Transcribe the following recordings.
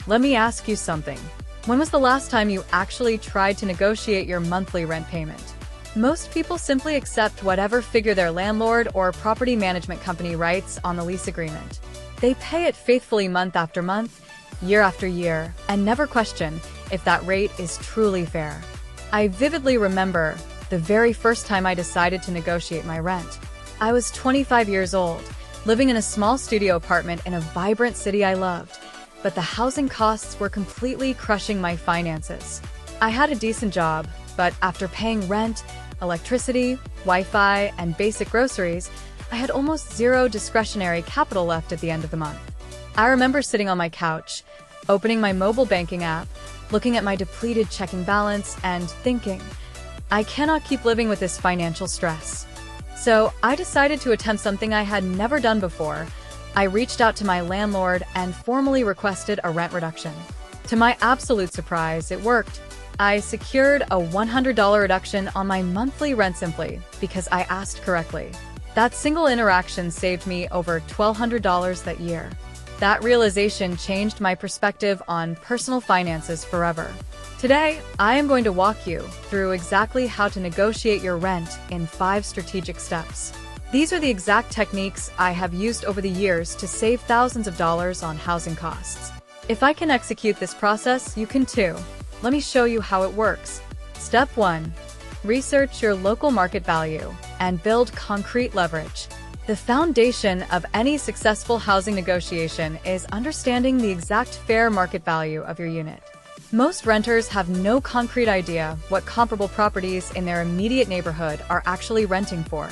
Let me ask you something. When was the last time you actually tried to negotiate your monthly rent payment? Most people simply accept whatever figure their landlord or property management company writes on the lease agreement. They pay it faithfully month after month, year after year, and never question if that rate is truly fair. I vividly remember the very first time I decided to negotiate my rent. I was 25 years old, living in a small studio apartment in a vibrant city I loved, but the housing costs were completely crushing my finances. I had a decent job, but after paying rent, electricity, Wi-Fi, and basic groceries, I had almost zero discretionary capital left at the end of the month. I remember sitting on my couch, opening my mobile banking app, looking at my depleted checking balance, and thinking, I cannot keep living with this financial stress. So I decided to attempt something I had never done before. I reached out to my landlord and formally requested a rent reduction. To my absolute surprise, it worked. I secured a $100 reduction on my monthly rent simply because I asked correctly. That single interaction saved me over $1,200 that year. That realization changed my perspective on personal finances forever. Today, I am going to walk you through exactly how to negotiate your rent in 5 strategic steps. These are the exact techniques I have used over the years to save thousands of dollars on housing costs. If I can execute this process, you can too. Let me show you how it works. Step 1. Research your local market value and build concrete leverage. The foundation of any successful housing negotiation is understanding the exact fair market value of your unit. Most renters have no concrete idea what comparable properties in their immediate neighborhood are actually renting for.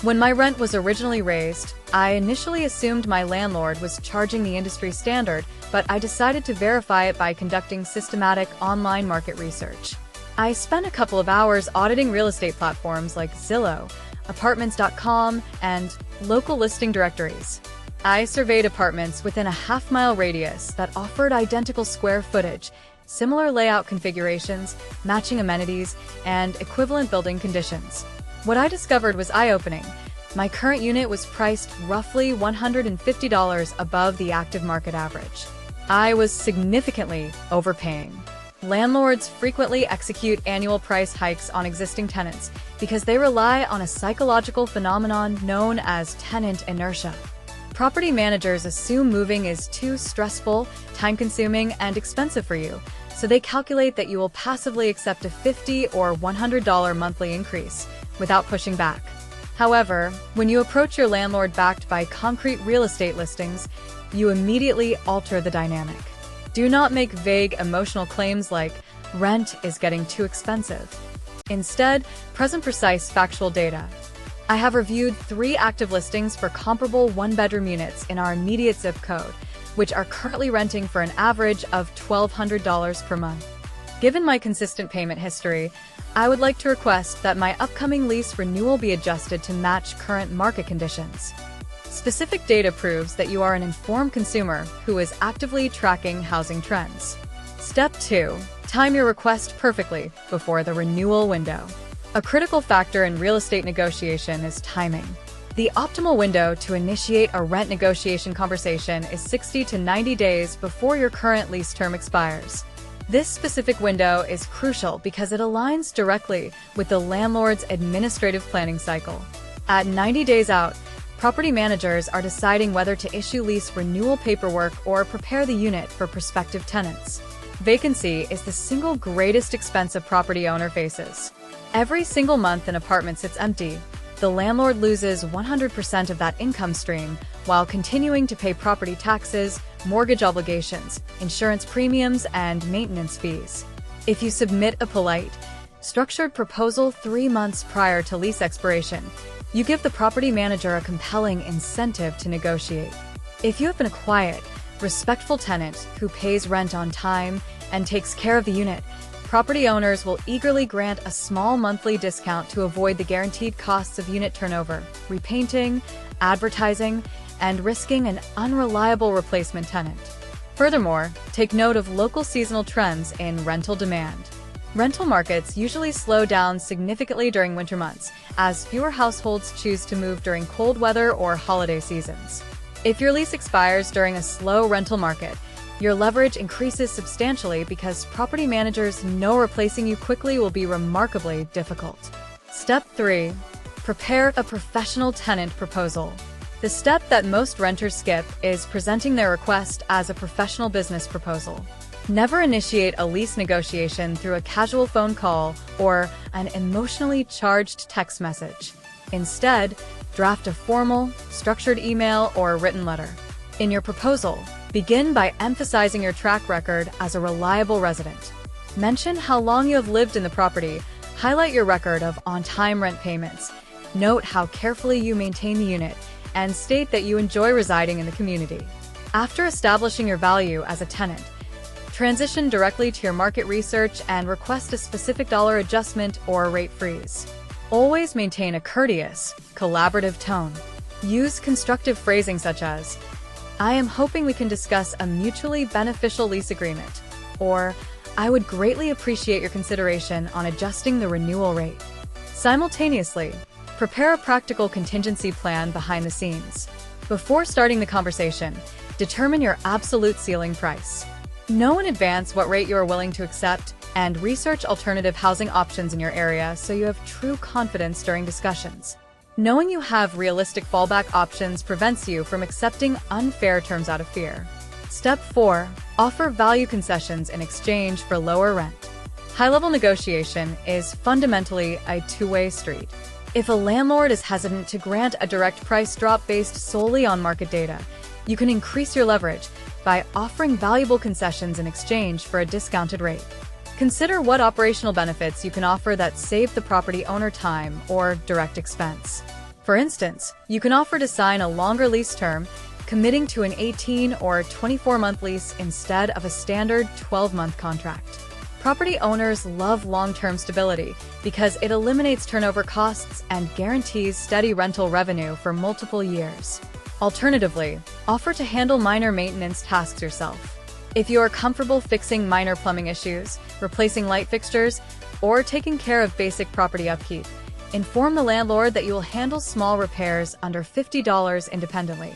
When my rent was originally raised, I initially assumed my landlord was charging the industry standard, but I decided to verify it by conducting systematic online market research. I spent a couple of hours auditing real estate platforms like Zillow, Apartments.com, and local listing directories. I surveyed apartments within a half-mile radius that offered identical square footage, similar layout configurations, matching amenities, and equivalent building conditions. What I discovered was eye-opening. My current unit was priced roughly $150 above the active market average. I was significantly overpaying. Landlords frequently execute annual price hikes on existing tenants because they rely on a psychological phenomenon known as tenant inertia. Property managers assume moving is too stressful, time-consuming, and expensive for you, so they calculate that you will passively accept a $50 or $100 monthly increase without pushing back. However, when you approach your landlord backed by concrete real estate listings, you immediately alter the dynamic. Do not make vague emotional claims like, rent is getting too expensive. Instead, present precise factual data. I have reviewed 3 active listings for comparable 1-bedroom units in our immediate zip code, which are currently renting for an average of $1,200 per month. Given my consistent payment history, I would like to request that my upcoming lease renewal be adjusted to match current market conditions. Specific data proves that you are an informed consumer who is actively tracking housing trends. Step 2. Time your request perfectly before the renewal window. A critical factor in real estate negotiation is timing. The optimal window to initiate a rent negotiation conversation is 60 to 90 days before your current lease term expires. This specific window is crucial because it aligns directly with the landlord's administrative planning cycle. At 90 days out, property managers are deciding whether to issue lease renewal paperwork or prepare the unit for prospective tenants. Vacancy is the single greatest expense a property owner faces. Every single month an apartment sits empty, the landlord loses 100% of that income stream while continuing to pay property taxes, mortgage obligations, insurance premiums, and maintenance fees. If you submit a polite, structured proposal 3 months prior to lease expiration, you give the property manager a compelling incentive to negotiate. If you have been a quiet, respectful tenant who pays rent on time and takes care of the unit, property owners will eagerly grant a small monthly discount to avoid the guaranteed costs of unit turnover, repainting, advertising, and risking an unreliable replacement tenant. Furthermore, take note of local seasonal trends in rental demand. Rental markets usually slow down significantly during winter months, as fewer households choose to move during cold weather or holiday seasons. If your lease expires during a slow rental market, Your leverage increases substantially because property managers know replacing you quickly will be remarkably difficult. Step 3. Prepare a professional tenant proposal. The step that most renters skip is presenting their request as a professional business proposal. Never initiate a lease negotiation through a casual phone call or an emotionally charged text message. Instead, draft a formal, structured email or written letter. In your proposal, begin by emphasizing your track record as a reliable resident. Mention how long you have lived in the property, highlight your record of on-time rent payments, note how carefully you maintain the unit, and state that you enjoy residing in the community. After establishing your value as a tenant, transition directly to your market research and request a specific dollar adjustment or rate freeze. Always maintain a courteous, collaborative tone. Use constructive phrasing such as, "I am hoping we can discuss a mutually beneficial lease agreement," or "I would greatly appreciate your consideration on adjusting the renewal rate." Simultaneously, prepare a practical contingency plan behind the scenes. Before starting the conversation, determine your absolute ceiling price. Know in advance what rate you are willing to accept and research alternative housing options in your area so you have true confidence during discussions. Knowing you have realistic fallback options prevents you from accepting unfair terms out of fear. Step 4. Offer value concessions in exchange for lower rent. High-level negotiation is fundamentally a two-way street. If a landlord is hesitant to grant a direct price drop based solely on market data, you can increase your leverage by offering valuable concessions in exchange for a discounted rate. Consider what operational benefits you can offer that save the property owner time or direct expense. For instance, you can offer to sign a longer lease term, committing to an 18 or 24-month lease instead of a standard 12-month contract. Property owners love long-term stability because it eliminates turnover costs and guarantees steady rental revenue for multiple years. Alternatively, offer to handle minor maintenance tasks yourself. If you are comfortable fixing minor plumbing issues, replacing light fixtures, or taking care of basic property upkeep, inform the landlord that you will handle small repairs under $50 independently.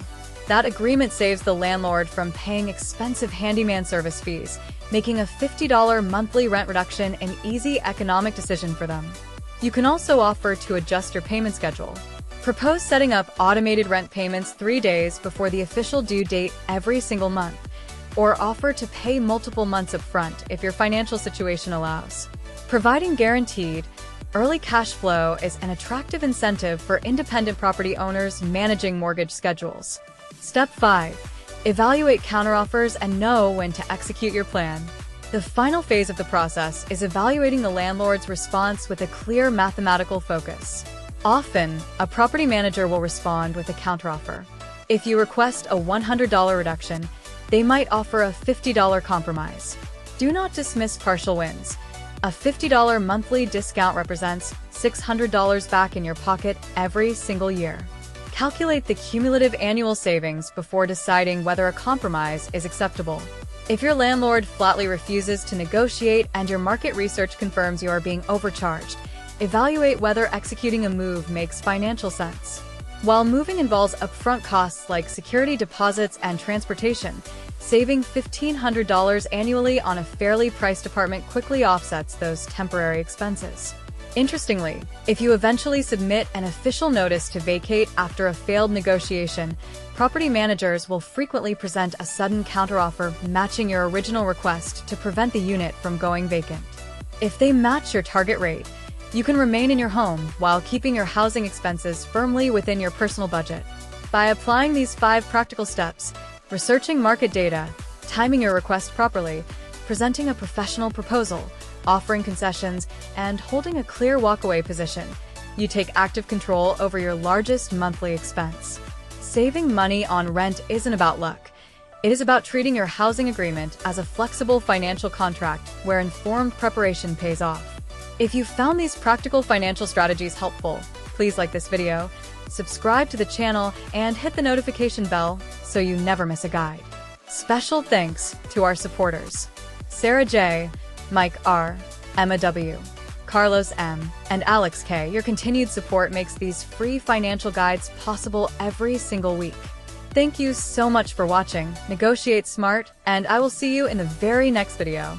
That agreement saves the landlord from paying expensive handyman service fees, making a $50 monthly rent reduction an easy economic decision for them. You can also offer to adjust your payment schedule. Propose setting up automated rent payments 3 days before the official due date every single month, or offer to pay multiple months up front if your financial situation allows. Providing guaranteed, early cash flow is an attractive incentive for independent property owners managing mortgage schedules. Step 5. Evaluate counteroffers and know when to execute your plan. The final phase of the process is evaluating the landlord's response with a clear mathematical focus. Often, a property manager will respond with a counteroffer. If you request a $100 reduction, they might offer a $50 compromise. Do not dismiss partial wins. A $50 monthly discount represents $600 back in your pocket every single year. Calculate the cumulative annual savings before deciding whether a compromise is acceptable. If your landlord flatly refuses to negotiate and your market research confirms you are being overcharged, evaluate whether executing a move makes financial sense. While moving involves upfront costs like security deposits and transportation, saving $1,500 annually on a fairly priced apartment quickly offsets those temporary expenses. Interestingly, if you eventually submit an official notice to vacate after a failed negotiation, property managers will frequently present a sudden counteroffer matching your original request to prevent the unit from going vacant. If they match your target rate, you can remain in your home while keeping your housing expenses firmly within your personal budget. By applying these 5 practical steps, researching market data, timing your request properly, presenting a professional proposal, offering concessions, and holding a clear walkaway position, you take active control over your largest monthly expense. Saving money on rent isn't about luck. It is about treating your housing agreement as a flexible financial contract where informed preparation pays off. If you found these practical financial strategies helpful, please like this video, subscribe to the channel, and hit the notification bell so you never miss a guide. Special thanks to our supporters: Sarah J., Mike R., Emma W., Carlos M., and Alex K. Your continued support makes these free financial guides possible every single week. Thank you so much for watching. Negotiate smart, and I will see you in the very next video.